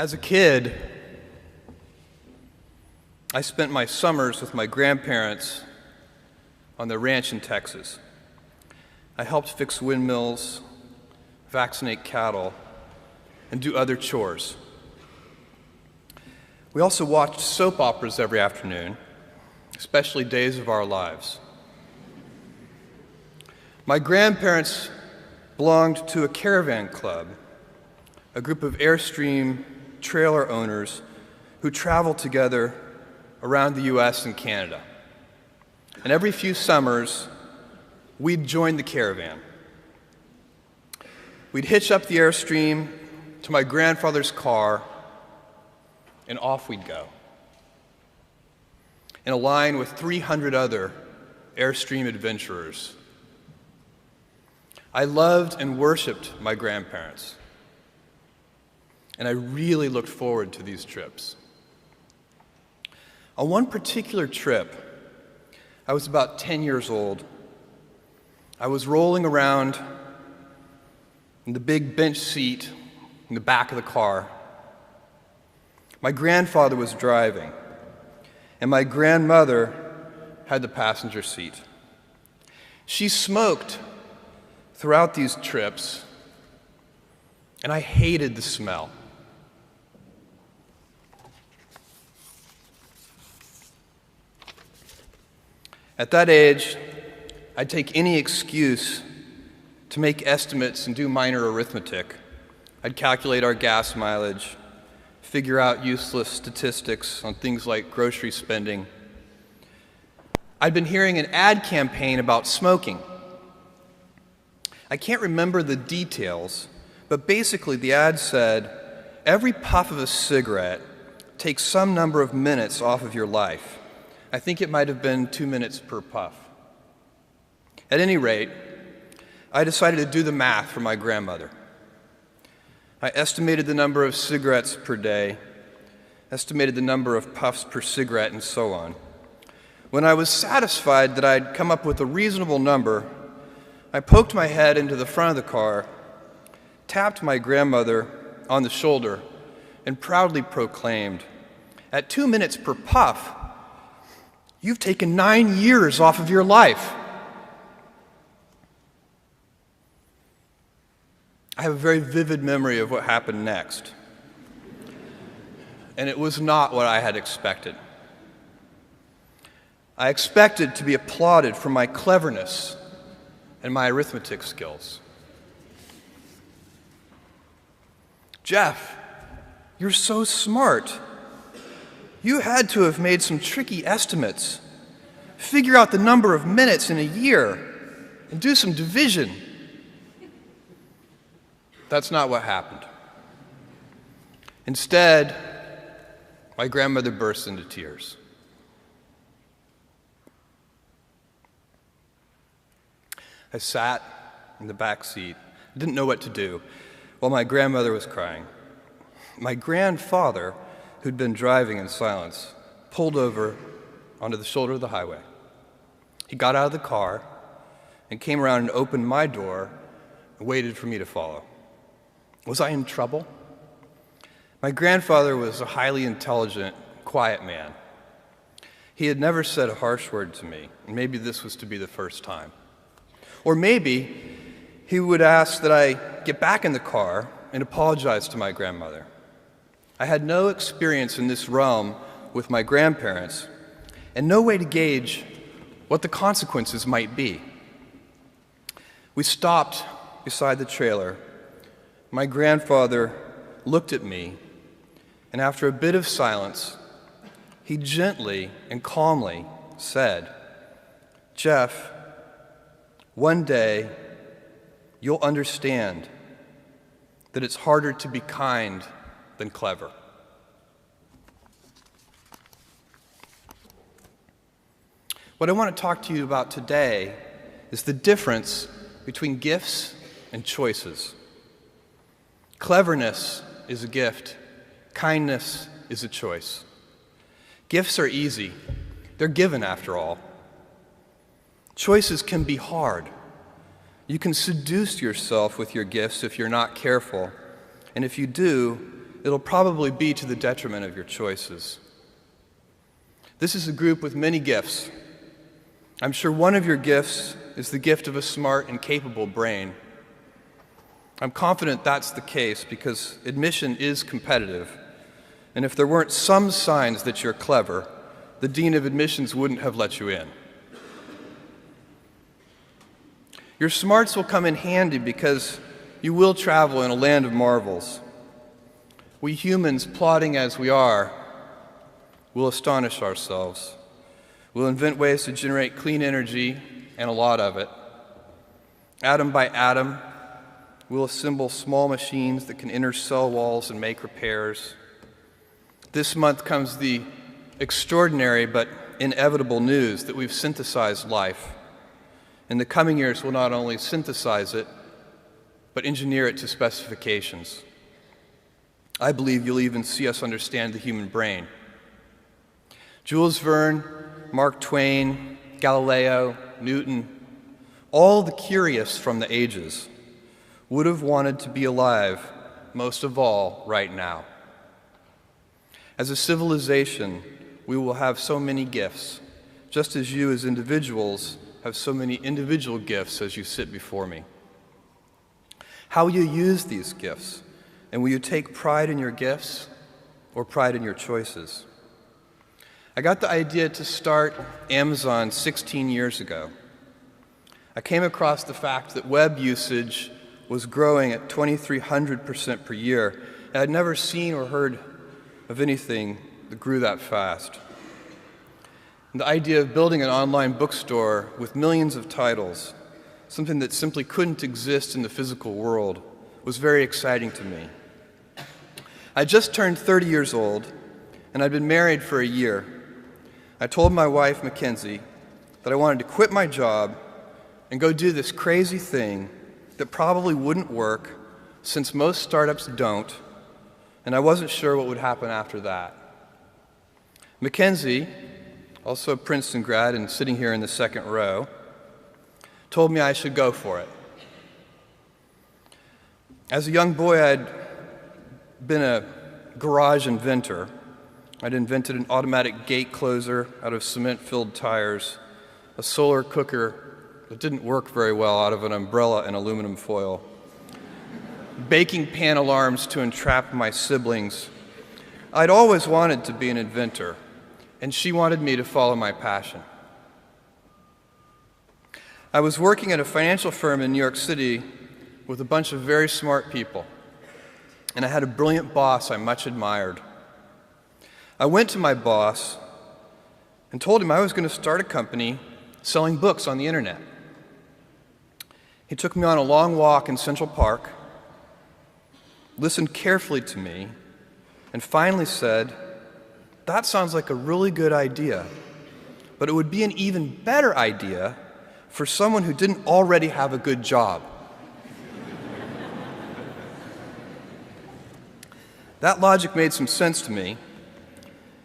As a kid, I spent my summers with my grandparents on their ranch in Texas. I helped fix windmills, vaccinate cattle, and do other chores. We also watched soap operas every afternoon, especially Days of Our Lives. My grandparents belonged to a caravan club, a group of Airstream trailer owners who traveled together around the US and Canada. And every few summers, we'd join the caravan. We'd hitch up the Airstream to my grandfather's car, and off we'd go, in a line with 300 other Airstream adventurers. I loved and worshiped my grandparents, and I really looked forward to these trips. On one particular trip, I was about 10 years old. I was rolling around in the big bench seat in the back of the car. My grandfather was driving, and my grandmother had the passenger seat. She smoked throughout these trips, and I hated the smell. At that age, I'd take any excuse to make estimates and do minor arithmetic. I'd calculate our gas mileage, figure out useless statistics on things like grocery spending. I'd been hearing an ad campaign about smoking. I can't remember the details, but basically the ad said, every puff of a cigarette takes some number of minutes off of your life. I think it might have been 2 minutes per puff. At any rate, I decided to do the math for my grandmother. I estimated the number of cigarettes per day, estimated the number of puffs per cigarette, and so on. When I was satisfied that I'd come up with a reasonable number, I poked my head into the front of the car, tapped my grandmother on the shoulder, and proudly proclaimed, "At 2 minutes per puff, you've taken 9 years off of your life." I have a very vivid memory of what happened next, and it was not what I had expected. I expected to be applauded for my cleverness and my arithmetic skills. "Jeff, you're so smart. You had to have made some tricky estimates. Figure out the number of minutes in a year and do some division." That's not what happened. Instead, my grandmother burst into tears. I sat in the back seat, didn't know what to do, while my grandmother was crying. My grandfather, who'd been driving in silence, pulled over onto the shoulder of the highway. He got out of the car and came around and opened my door and waited for me to follow. Was I in trouble? My grandfather was a highly intelligent, quiet man. He had never said a harsh word to me, and maybe this was to be the first time. Or maybe he would ask that I get back in the car and apologize to my grandmother. I had no experience in this realm with my grandparents, and no way to gauge what the consequences might be. We stopped beside the trailer. My grandfather looked at me, and after a bit of silence, he gently and calmly said, "Jeff, one day you'll understand that it's harder to be kind than clever." What I want to talk to you about today is the difference between gifts and choices. Cleverness is a gift. Kindness is a choice. Gifts are easy. They're given, after all. Choices can be hard. You can seduce yourself with your gifts if you're not careful, and if you do, it'll probably be to the detriment of your choices. This is a group with many gifts. I'm sure one of your gifts is the gift of a smart and capable brain. I'm confident that's the case because admission is competitive, and if there weren't some signs that you're clever, the dean of admissions wouldn't have let you in. Your smarts will come in handy because you will travel in a land of marvels. We humans, plodding as we are, will astonish ourselves. We'll invent ways to generate clean energy, and a lot of it. Atom by atom, we'll assemble small machines that can enter cell walls and make repairs. This month comes the extraordinary but inevitable news that we've synthesized life. In the coming years, we'll not only synthesize it, but engineer it to specifications. I believe you'll even see us understand the human brain. Jules Verne, Mark Twain, Galileo, Newton, all the curious from the ages would have wanted to be alive, most of all, right now. As a civilization, we will have so many gifts, just as you as individuals have so many individual gifts as you sit before me. How will you use these gifts? And will you take pride in your gifts or pride in your choices? I got the idea to start Amazon 16 years ago. I came across the fact that web usage was growing at 2,300% per year, and I'd never seen or heard of anything that grew that fast. And the idea of building an online bookstore with millions of titles, something that simply couldn't exist in the physical world, was very exciting to me. I just turned 30 years old, and I'd been married for a year. I told my wife, Mackenzie, that I wanted to quit my job and go do this crazy thing that probably wouldn't work, since most startups don't, and I wasn't sure what would happen after that. Mackenzie, also a Princeton grad and sitting here in the second row, told me I should go for it. As a young boy, I'd been a garage inventor. I'd invented an automatic gate closer out of cement-filled tires, a solar cooker that didn't work very well out of an umbrella and aluminum foil, baking pan alarms to entrap my siblings. I'd always wanted to be an inventor, and she wanted me to follow my passion. I was working at a financial firm in New York City with a bunch of very smart people, and I had a brilliant boss I much admired. I went to my boss and told him I was going to start a company selling books on the internet. He took me on a long walk in Central Park, listened carefully to me, and finally said, "That sounds like a really good idea, but it would be an even better idea for someone who didn't already have a good job." That logic made some sense to me,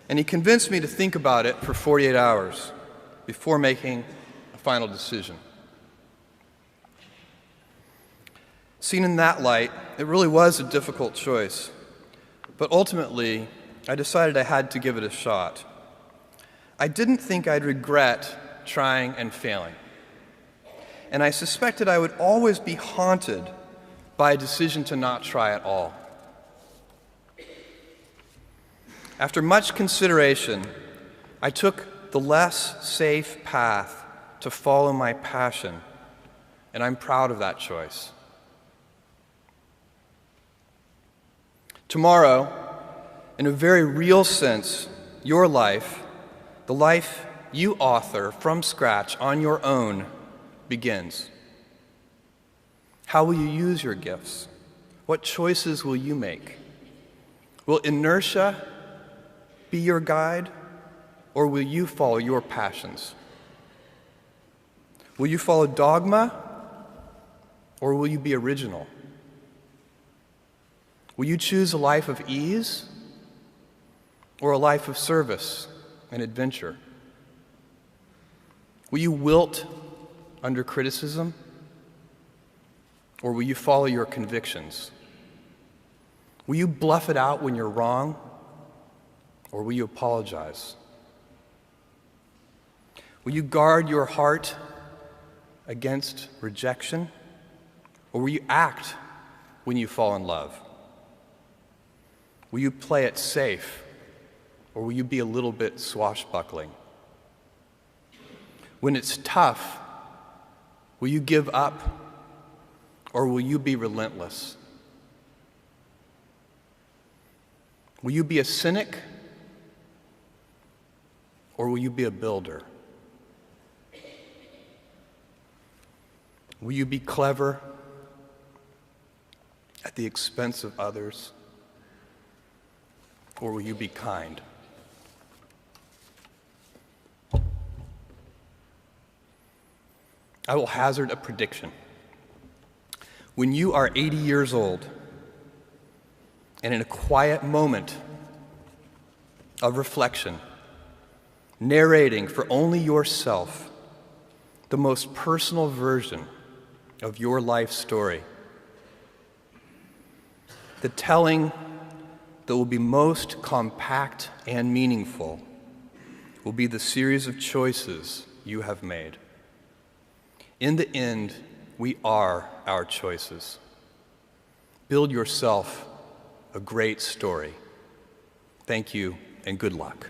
and he convinced me to think about it for 48 hours before making a final decision. Seen in that light, it really was a difficult choice, but ultimately, I decided I had to give it a shot. I didn't think I'd regret trying and failing, and I suspected I would always be haunted by a decision to not try at all. After much consideration, I took the less safe path to follow my passion, and I'm proud of that choice. Tomorrow, in a very real sense, your life, the life you author from scratch on your own, begins. How will you use your gifts? What choices will you make? Will inertia be your guide, or will you follow your passions? Will you follow dogma, or will you be original? Will you choose a life of ease, or a life of service and adventure? Will you wilt under criticism, or will you follow your convictions? Will you bluff it out when you're wrong, or will you apologize? Will you guard your heart against rejection, or will you act when you fall in love? Will you play it safe, or will you be a little bit swashbuckling? When it's tough, will you give up, or will you be relentless? Will you be a cynic, or will you be a builder? Will you be clever at the expense of others, or will you be kind? I will hazard a prediction. When you are 80 years old, and in a quiet moment of reflection, narrating for only yourself the most personal version of your life story, the telling that will be most compact and meaningful will be the series of choices you have made. In the end, we are our choices. Build yourself a great story. Thank you, and good luck.